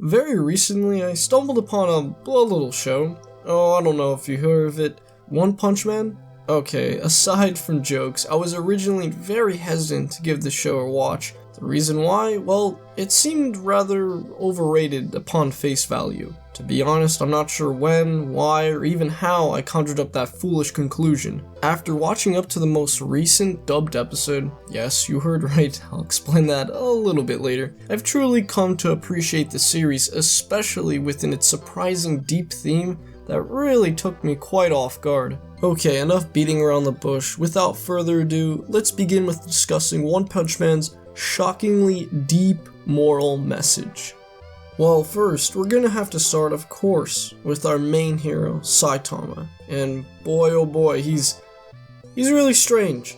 very recently I stumbled upon a little show. Oh, I don't know if you heard of it. One Punch Man? Okay, aside from jokes, I was originally very hesitant to give the show a watch. The reason why? Well, it seemed rather overrated upon face value. To be honest, I'm not sure when, why, or even how I conjured up that foolish conclusion. After watching up to the most recent dubbed episode, yes, you heard right, I'll explain that a little bit later, I've truly come to appreciate the series, especially within its surprising deep theme that really took me quite off guard. Okay, enough beating around the bush. Without further ado, let's begin with discussing One Punch Man's shockingly deep moral message. Well, first, we're gonna have to start, of course, with our main hero, Saitama. And boy oh boy, he's really strange.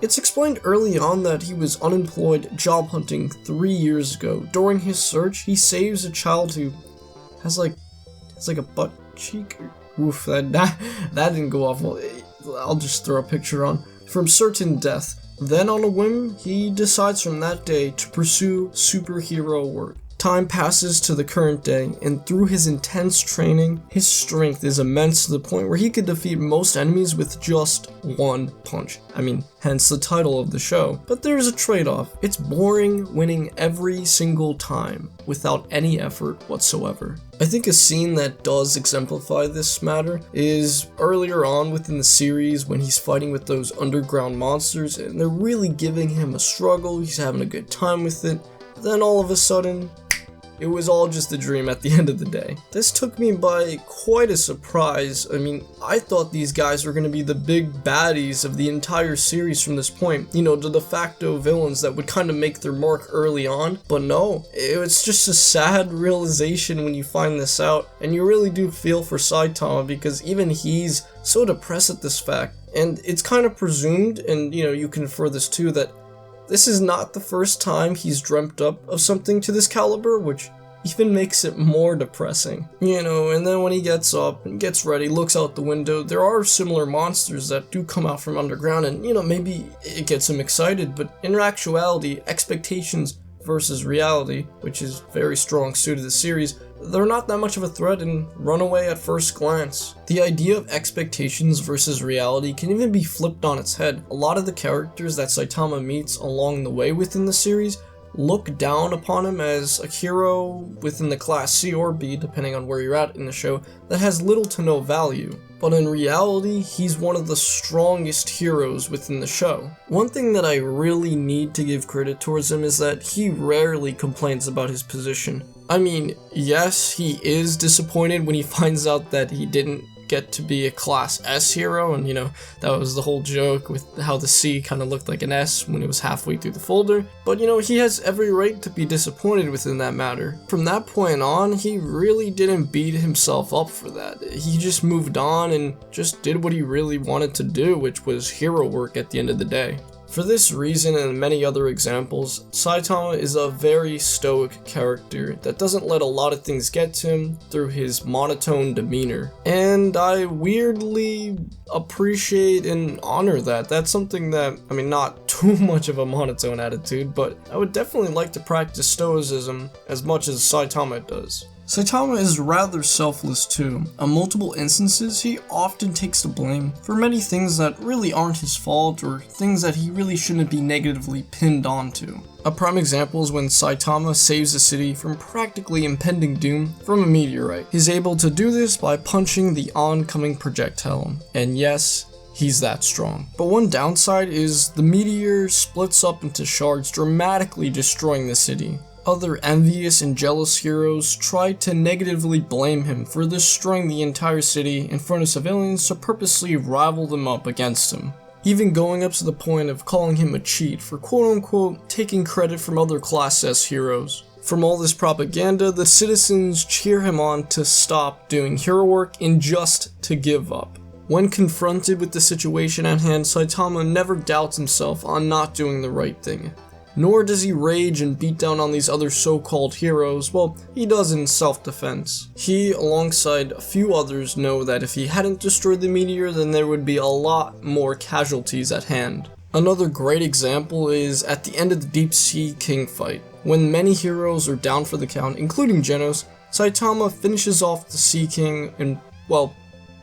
It's explained early on that he was unemployed job hunting 3 years ago. During his search, he saves a child who has like a butt cheek. Oof, that didn't go off well. I'll just throw a picture on. From certain death. Then on a whim, he decides from that day to pursue superhero work. Time passes to the current day, and through his intense training, his strength is immense to the point where he could defeat most enemies with just one punch. I mean, hence the title of the show. But there's a trade-off. It's boring winning every single time, without any effort whatsoever. I think a scene that does exemplify this matter is earlier on within the series when he's fighting with those underground monsters, and they're really giving him a struggle, he's having a good time with it. Then all of a sudden, it was all just a dream at the end of the day. This took me by quite a surprise. I mean, I thought these guys were going to be the big baddies of the entire series from this point. You know, the de facto villains that would kind of make their mark early on. But no, it's just a sad realization when you find this out. And you really do feel for Saitama because even he's so depressed at this fact. And it's kind of presumed, and you know, you can infer this too, that this is not the first time he's dreamt up of something to this caliber, which even makes it more depressing. You know, and then when he gets up and gets ready, looks out the window, there are similar monsters that do come out from underground, and you know, maybe it gets him excited, but in actuality, expectations versus reality, which is very strong suit of the series, they're not that much of a threat and run away at first glance. The idea of expectations versus reality can even be flipped on its head. A lot of the characters that Saitama meets along the way within the series look down upon him as a hero within the class C or B, depending on where you're at in the show, that has little to no value. But in reality, he's one of the strongest heroes within the show. One thing that I really need to give credit towards him is that he rarely complains about his position. I mean, yes, he is disappointed when he finds out that he didn't get to be a class S hero, and you know, that was the whole joke with how the C kind of looked like an S when it was halfway through the folder. But you know, he has every right to be disappointed within that matter. From that point on, he really didn't beat himself up for that. He just moved on and just did what he really wanted to do, which was hero work at the end of the day. For this reason and many other examples, Saitama is a very stoic character that doesn't let a lot of things get to him through his monotone demeanor. And I weirdly appreciate and honor that. That's something that, I mean, not too much of a monotone attitude, but I would definitely like to practice stoicism as much as Saitama does. Saitama is rather selfless too. On multiple instances, he often takes the blame for many things that really aren't his fault or things that he really shouldn't be negatively pinned onto. A prime example is when Saitama saves the city from practically impending doom from a meteorite. He's able to do this by punching the oncoming projectile, and yes, he's that strong. But one downside is the meteor splits up into shards, dramatically destroying the city. Other envious and jealous heroes tried to negatively blame him for destroying the entire city in front of civilians to purposely rival them up against him, even going up to the point of calling him a cheat for quote-unquote taking credit from other Class S heroes. From all this propaganda, the citizens cheer him on to stop doing hero work and just to give up. When confronted with the situation at hand, Saitama never doubts himself on not doing the right thing. Nor does he rage and beat down on these other so-called heroes. Well, he does in self-defense. He, alongside a few others, know that if he hadn't destroyed the meteor, then there would be a lot more casualties at hand. Another great example is at the end of the Deep Sea King fight. When many heroes are down for the count, including Genos, Saitama finishes off the Sea King in, well,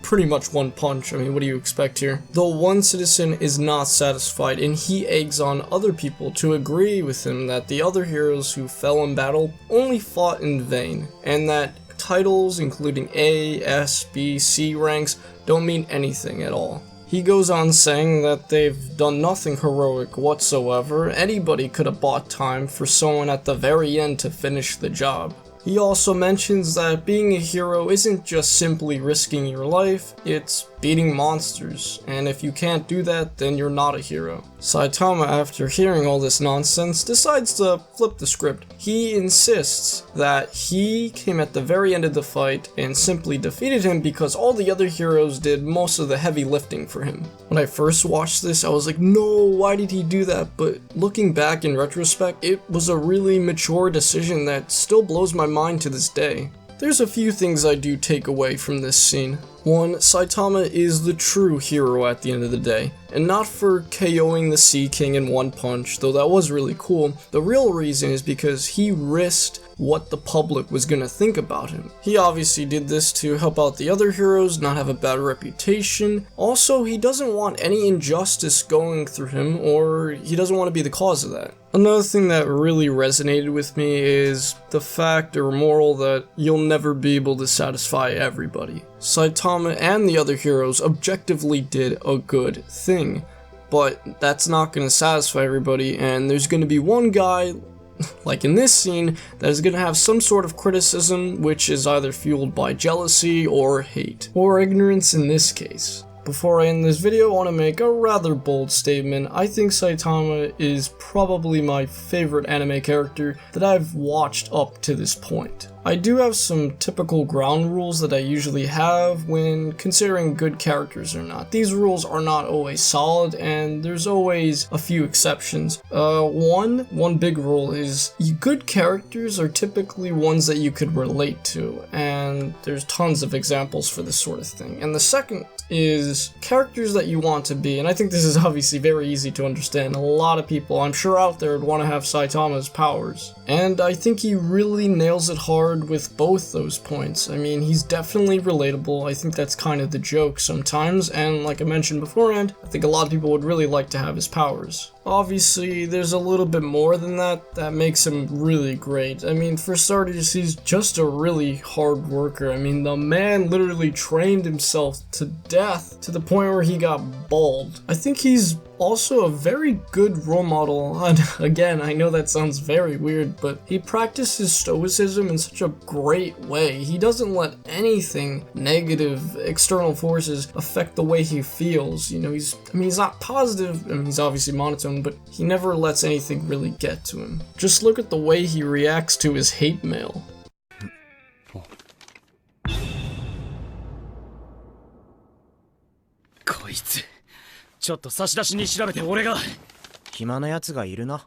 pretty much one punch. I mean, what do you expect here? Though one citizen is not satisfied, and he eggs on other people to agree with him that the other heroes who fell in battle only fought in vain, and that titles including A, S, B, C ranks don't mean anything at all. He goes on saying that they've done nothing heroic whatsoever. Anybody could have bought time for someone at the very end to finish the job. He also mentions that being a hero isn't just simply risking your life, it's beating monsters, and if you can't do that, then you're not a hero. Saitama, after hearing all this nonsense, decides to flip the script. He insists that he came at the very end of the fight and simply defeated him because all the other heroes did most of the heavy lifting for him. When I first watched this, I was like, no, why did he do that? But looking back in retrospect, it was a really mature decision that still blows my mind to this day. There's a few things I do take away from this scene. One, Saitama is the true hero at the end of the day, and not for KOing the Sea King in one punch, though that was really cool. The real reason is because he risked what the public was gonna think about him. He obviously did this to help out the other heroes, not have a bad reputation. Also, he doesn't want any injustice going through him, or he doesn't want to be the cause of that. Another thing that really resonated with me is the fact or moral that you'll never be able to satisfy everybody. Saitama and the other heroes objectively did a good thing, but that's not going to satisfy everybody, and there's going to be one guy, like in this scene, that is going to have some sort of criticism which is either fueled by jealousy or hate, or ignorance in this case. Before I end this video, I want to make a rather bold statement. I think Saitama is probably my favorite anime character that I've watched up to this point. I do have some typical ground rules that I usually have when considering good characters or not. These rules are not always solid, and there's always a few exceptions. One big rule is good characters are typically ones that you could relate to, and there's tons of examples for this sort of thing. And the second is characters that you want to be, and I think this is obviously very easy to understand. A lot of people, I'm sure out there, would want to have Saitama's powers, and I think he really nails it hard with both those points. I mean, he's definitely relatable. I think that's kind of the joke sometimes, and like I mentioned beforehand, I think a lot of people would really like to have his powers. Obviously, there's a little bit more than that makes him really great. I mean, for starters, he's just a really hard worker. I mean, the man literally trained himself to death to the point where he got bald. I think he's also a very good role model, and again, I know that sounds very weird, but he practices stoicism in such a great way. He doesn't let anything negative, external forces affect the way he feels. You know, he's not positive, I mean, he's obviously monotone, but he never lets anything really get to him. Just look at the way he reacts to his hate mail. こいつちょっと差出に調べて俺が暇な奴がいるな。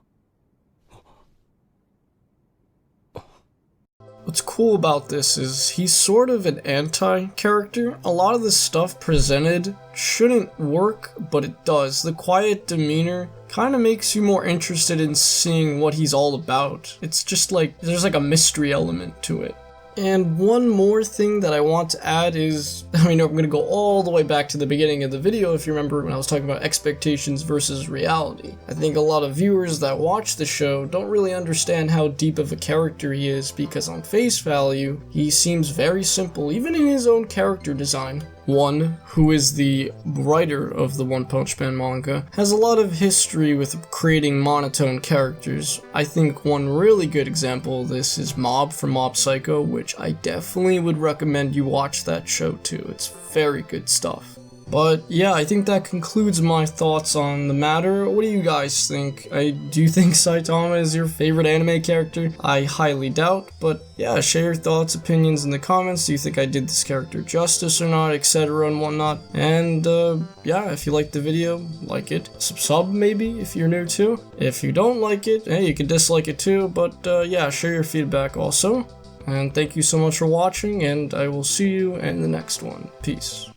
What's cool about this is he's sort of an anti-character. A lot of the stuff presented shouldn't work, but it does. The quiet demeanor kind of makes you more interested in seeing what he's all about. It's just like, there's like a mystery element to it. And one more thing that I want to add is, I mean, I'm going to go all the way back to the beginning of the video if you remember when I was talking about expectations versus reality. I think a lot of viewers that watch the show don't really understand how deep of a character he is, because on face value, he seems very simple, even in his own character design. One, who is the writer of the One Punch Man manga, has a lot of history with creating monotone characters. I think one really good example of this is Mob from Mob Psycho, which I definitely would recommend you watch that show too. It's very good stuff. But yeah, I think that concludes my thoughts on the matter. What do you guys think? Do you think Saitama is your favorite anime character? I highly doubt, but yeah, share your thoughts, opinions in the comments. Do you think I did this character justice or not, etc. and whatnot? And yeah, if you liked the video, like it. Sub maybe if you're new too. If you don't like it, hey, you can dislike it too, but yeah, share your feedback also. And thank you so much for watching, and I will see you in the next one. Peace.